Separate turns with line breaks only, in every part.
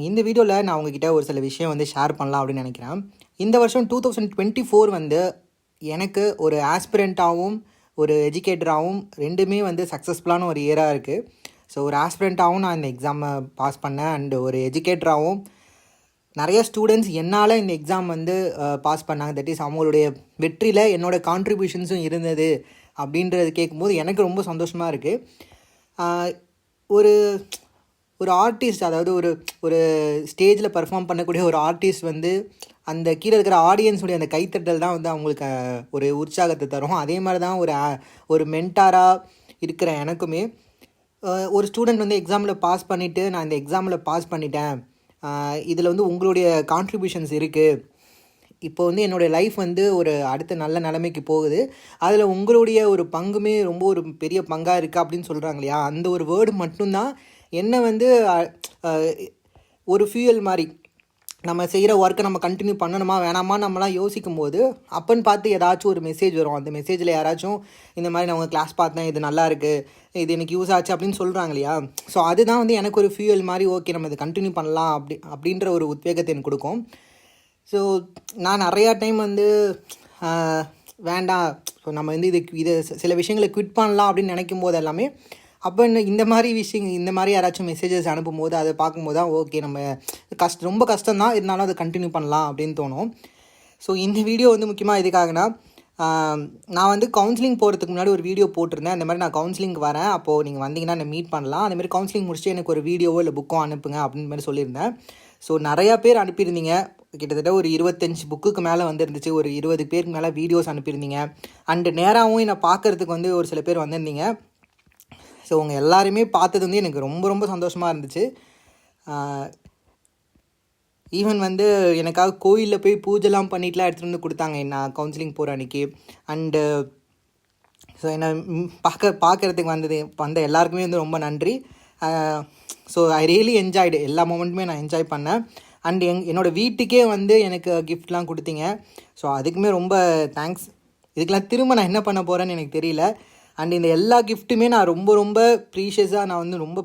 இந்த வீடியோவில் நான் உங்ககிட்ட ஒரு சில விஷயம் வந்து ஷேர் பண்ணலாம் அப்படின்னு நினைக்கிறேன். இந்த வருஷம் 2024 வந்து எனக்கு ஒரு ஆஸ்பிரண்ட்டாகவும் ஒரு எஜுகேட்டராகவும் ரெண்டுமே வந்து சக்ஸஸ்ஃபுல்லான ஒரு இயராக இருக்குது. ஸோ ஒரு ஆஸ்பிரண்ட்டாகவும் நான் இந்த எக்ஸாமை பாஸ் பண்ணேன், அண்டு ஒரு எஜுகேட்டராகவும் நிறைய ஸ்டூடெண்ட்ஸ் என்னால் இந்த எக்ஸாம் வந்து பாஸ் பண்ணாங்க. தட் இஸ் அவங்களுடைய வெற்றியில் என்னோடய கான்ட்ரிபியூஷன்ஸும் இருந்தது அப்படின்றது கேட்கும்போது எனக்கு ரொம்ப சந்தோஷமாக இருக்குது. ஒரு ஒரு ஆர்டிஸ்ட், அதாவது ஒரு ஒரு ஸ்டேஜில் பர்ஃபார்ம் பண்ணக்கூடிய ஒரு ஆர்டிஸ்ட் வந்து அந்த கீழே இருக்கிற ஆடியன்ஸுடைய அந்த கைத்தட்டல் தான் வந்து அவங்களுக்கு ஒரு உற்சாகத்தை தரும். அதே மாதிரி தான் ஒரு மென்டாராக இருக்கிற எனக்குமே ஒரு ஸ்டூடெண்ட் வந்து எக்ஸாமில் பாஸ் பண்ணிவிட்டு நான் இந்த எக்ஸாமில் பாஸ் பண்ணிட்டேன், இதில் வந்து உங்களுடைய கான்ட்ரிபியூஷன்ஸ் இருக்குது, இப்போ வந்து என்னுடைய லைஃப் வந்து ஒரு அடுத்த நல்ல நிலைமைக்கு போகுது, அதில் உங்களுடைய ஒரு பங்குமே ரொம்ப ஒரு பெரிய பங்காக இருக்குது அப்படின்னு சொல்கிறாங்க இல்லையா, அந்த ஒரு வேர்டு மட்டும்தான் என்ன வந்து ஒரு ஃபியூயல் மாதிரி நம்ம செய்கிற ஒர்க்கை நம்ம கண்டினியூ பண்ணணுமா வேணாமா நம்மளாம் யோசிக்கும் போது அப்போன்னு பார்த்து ஏதாச்சும் ஒரு மெசேஜ் வரும். அந்த மெசேஜில் யாராச்சும் இந்த மாதிரி நான் உங்கள் கிளாஸ் பார்த்தேன், இது நல்லா இருக்குது, இது எனக்கு யூஸ் ஆச்சு அப்படின்னு சொல்கிறாங்க இல்லையா. ஸோ அதுதான் வந்து எனக்கு ஒரு ஃபியூயல் மாதிரி, ஓகே நம்ம இதை கண்டினியூ பண்ணலாம் அப்படின்ற ஒரு உத்வேகத்தை எனக்கு கொடுக்கும். ஸோ நான் நிறையா டைம் வந்து வேண்டாம், ஸோ நம்ம வந்து இதை சில விஷயங்களை குவிட் பண்ணலாம் அப்படின்னு நினைக்கும் போது எல்லாமே அப்போ இந்த மாதிரி விஷயங்கள், இந்த மாதிரி யாராச்சும் மெசேஜஸ் அனுப்பும்போது அதை பார்க்கும்போது தான் ஓகே நம்ம ரொம்ப கஷ்டம்தான், இருந்தாலும் அதை கண்டினியூ பண்ணலாம் அப்படின்னு தோணும். ஸோ இந்த வீடியோ வந்து முக்கியமாக எதுக்காகனா, நான் வந்து கவுன்சிலிங் போகிறதுக்கு முன்னாடி ஒரு வீடியோ போட்டிருந்தேன். அந்த மாதிரி நான் கவுன்சிலிங் வரேன், அப்போது நீங்கள் வந்தீங்கன்னா என்னை மீட் பண்ணலாம், அந்தமாதிரி கவுன்சிலிங் முடிச்சுட்டு எனக்கு ஒரு வீடியோவோ இல்லை புக்கோ அனுப்புங்க அப்படின்னு மாதிரி சொல்லியிருந்தேன். ஸோ நிறையா பேர் அனுப்பியிருந்தீங்க, கிட்டத்தட்ட ஒரு 25 புக்குக்கு மேலே வந்துருந்துச்சு, ஒரு 20 பேருக்கு மேலே வீடியோஸ் அனுப்பியிருந்தீங்க, அண்டு நேராகவும் என்னை பார்க்குறதுக்கு வந்து ஒரு சில பேர் வந்திருந்தீங்க. ஸோ உங்கள் எல்லாருமே பார்த்தது வந்து எனக்கு ரொம்ப ரொம்ப சந்தோஷமாக இருந்துச்சு. ஈவன் வந்து எனக்காக கோயிலில் போய் பூஜைலாம் பண்ணிட்டுலாம் எடுத்துகிட்டு வந்து கொடுத்தாங்க நான் கவுன்சிலிங் போகிற அன்றைக்கி. அண்டு ஸோ என்னை பார்க்குறதுக்கு வந்த எல்லாருக்குமே வந்து ரொம்ப நன்றி. ஸோ ஐ ரியலி என்ஜாய்டு, எல்லா மூமெண்ட்டுமே நான் என்ஜாய் பண்ணேன். அண்ட் என்னோடய வீட்டுக்கே வந்து எனக்கு கிஃப்ட்லாம் கொடுத்தீங்க. ஸோ அதுக்குமே ரொம்ப தேங்க்ஸ். இதுக்கெலாம் திரும்ப நான் என்ன பண்ண போகிறேன்னு எனக்கு தெரியல. அண்ட் இந்த எல்லா கிஃப்ட்டுமே நான் ரொம்ப ரொம்ப ப்ரீஷியஸாக நான் வந்து ரொம்ப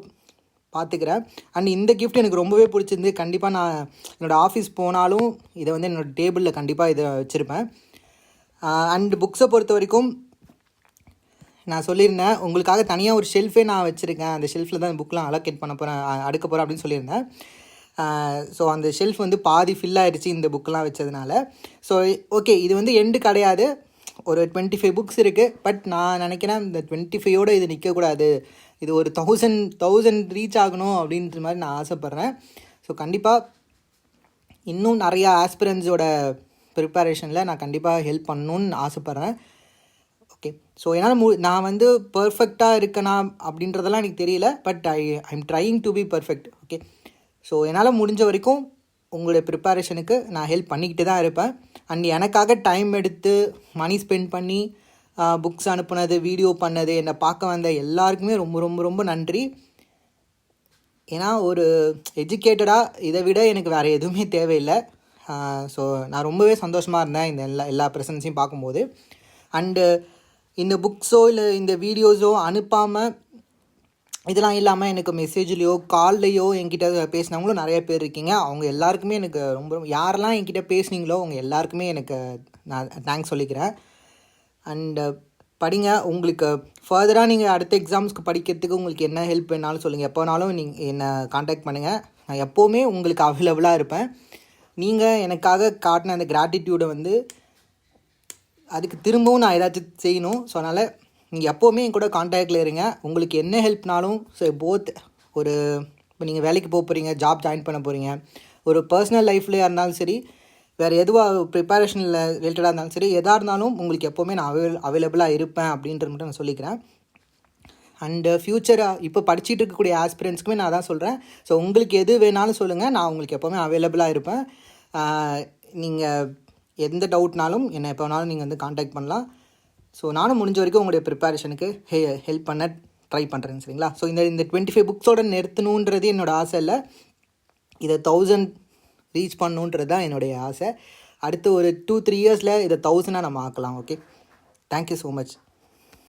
பார்த்துக்கிறேன். அண்ட் இந்த கிஃப்ட் எனக்கு ரொம்பவே பிடிச்சிருந்து. கண்டிப்பாக நான் என்னோடய ஆஃபீஸ் போனாலும் இதை வந்து என்னோடய டேபிளில் கண்டிப்பாக இதை வச்சுருப்பேன். அண்டு புக்ஸை பொறுத்த வரைக்கும் நான் சொல்லியிருந்தேன், உங்களுக்காக தனியாக ஒரு ஷெல்ஃபே நான் வச்சுருக்கேன், அந்த ஷெல்ஃபில் தான் புக்கெலாம் அலோகேட் பண்ண போகிறேன், அடுக்க போகிறேன் அப்படின்னு சொல்லியிருந்தேன். ஸோ அந்த ஷெல்ஃப் வந்து பாதி ஃபில் ஆகிடுச்சு இந்த புக்கெலாம் வச்சதுனால. ஸோ ஓகே, இது வந்து எண்டு கிடையாது, ஒரு 25 புக்ஸ் இருக்குது. பட் நான் நினைக்கிறேன் இந்த 25ஓடு இது நிற்கக்கூடாது, இது ஒரு 1000 ரீச் ஆகணும் அப்படின்ற மாதிரி நான் ஆசைப்பட்றேன். ஸோ கண்டிப்பாக இன்னும் நிறையா ஆஸ்பிரன்ஸோட ப்ரிப்பரேஷனில் நான் கண்டிப்பாக ஹெல்ப் பண்ணணுன்னு ஆசைப்பட்றேன். ஓகே, ஸோ என்னால் நான் வந்து பர்ஃபெக்டாக இருக்கேனா அப்படின்றதெல்லாம் எனக்கு தெரியல, but I'm trying to be perfect. Okay, so என்னால் முடிஞ்ச வரைக்கும் உங்களுடைய ப்ரிப்பரேஷனுக்கு நான் ஹெல்ப் பண்ணிக்கிட்டு தான் இருப்பேன். அண்ட் எனக்காக டைம் எடுத்து மணி ஸ்பெண்ட் பண்ணி புக்ஸ் அனுப்புனது, வீடியோ பண்ணது, என்னை பார்க்க வந்த எல்லாருக்குமே ரொம்ப ரொம்ப ரொம்ப நன்றி. ஏன்னா ஒரு எஜுகேட்டடாக இதை விட எனக்கு வேறு எதுவுமே தேவையில்லை. ஸோ நான் ரொம்பவே சந்தோஷமாக இருந்தேன் இந்த எல்லா ப்ரெசன்ஸையும் பார்க்கும்போது. அண்டு இந்த புக்ஸோ இல்லை இந்த வீடியோஸோ அனுப்பாமல் இதெல்லாம் இல்லாமல் எனக்கு மெசேஜ்லேயோ கால்லையோ என்கிட்ட பேசினவங்களும் நிறைய பேர் இருக்கீங்க. அவங்க எல்லாருக்குமே எனக்கு ரொம்ப, யாரெல்லாம் என்கிட்ட பேசுனீங்களோ அவங்க எல்லாருக்குமே எனக்கு நான் தேங்க்ஸ் சொல்லிக்கிறேன். அண்டு படிங்க, உங்களுக்கு ஃபர்தராக நீங்கள் அடுத்த எக்ஸாம்ஸ்க்கு படிக்கிறதுக்கு உங்களுக்கு என்ன ஹெல்ப் வேணாலும் சொல்லுங்கள், எப்போ வேணாலும் நீங்கள் என்னை காண்டாக்ட் பண்ணுங்கள், நான் எப்போவுமே உங்களுக்கு அவைலபிளாக இருப்பேன். நீங்கள் எனக்காக காட்டின அந்த கிராட்டிடியூடை வந்து அதுக்கு திரும்பவும் நான் ஏதாச்சும் செய்யணும். ஸோ அதனால் நீங்கள் எப்போவுமே என் கூட காண்டாக்டில் இருங்க. உங்களுக்கு என்ன ஹெல்ப்னாலும், ஸோ போத் ஒரு இப்போ நீங்கள் வேலைக்கு போகிறீங்க, ஜாப் ஜாயின் பண்ண போகிறீங்க, ஒரு பர்சனல் லைஃப்லையாக இருந்தாலும் சரி, வேறு எதுவாக ப்ரிப்பரேஷனில் ரிலேட்டடாக இருந்தாலும் சரி, எதாக இருந்தாலும் உங்களுக்கு எப்போவுமே நான் அவைலபிளாக இருப்பேன் அப்படின்றது மட்டும் நான் சொல்லிக்கிறேன். அண்டு ஃப்யூச்சராக இப்போ படிச்சுட்டு இருக்கக்கூடிய ஆஸ்பிரன்ஸ்க்குமே நான் தான் சொல்கிறேன். ஸோ உங்களுக்கு எது வேணாலும் சொல்லுங்கள், நான் உங்களுக்கு எப்போவுமே அவைலபிளாக இருப்பேன். நீங்கள் எந்த டவுட்னாலும் என்னை எப்போ வேணாலும் நீங்கள் வந்து காண்டாக்ட் பண்ணலாம். ஸோ நானும் முடிஞ்ச வரைக்கும் உங்களுடைய ப்ரிப்பரேஷனுக்கு ஹெல்ப் பண்ண ட்ரை பண்ணுறேன், சரிங்களா. ஸோ இந்த 25 புக்ஸோடு நிறுத்தணுன்றது என்னோடய ஆசை இல்லை, இதை 1000 ரீச் பண்ணணுன்றது தான் என்னுடைய ஆசை. அடுத்து ஒரு 2-3 இயர்ஸில் இதை 1000 நம்ம ஆக்கலாம். Okay, thank you so much.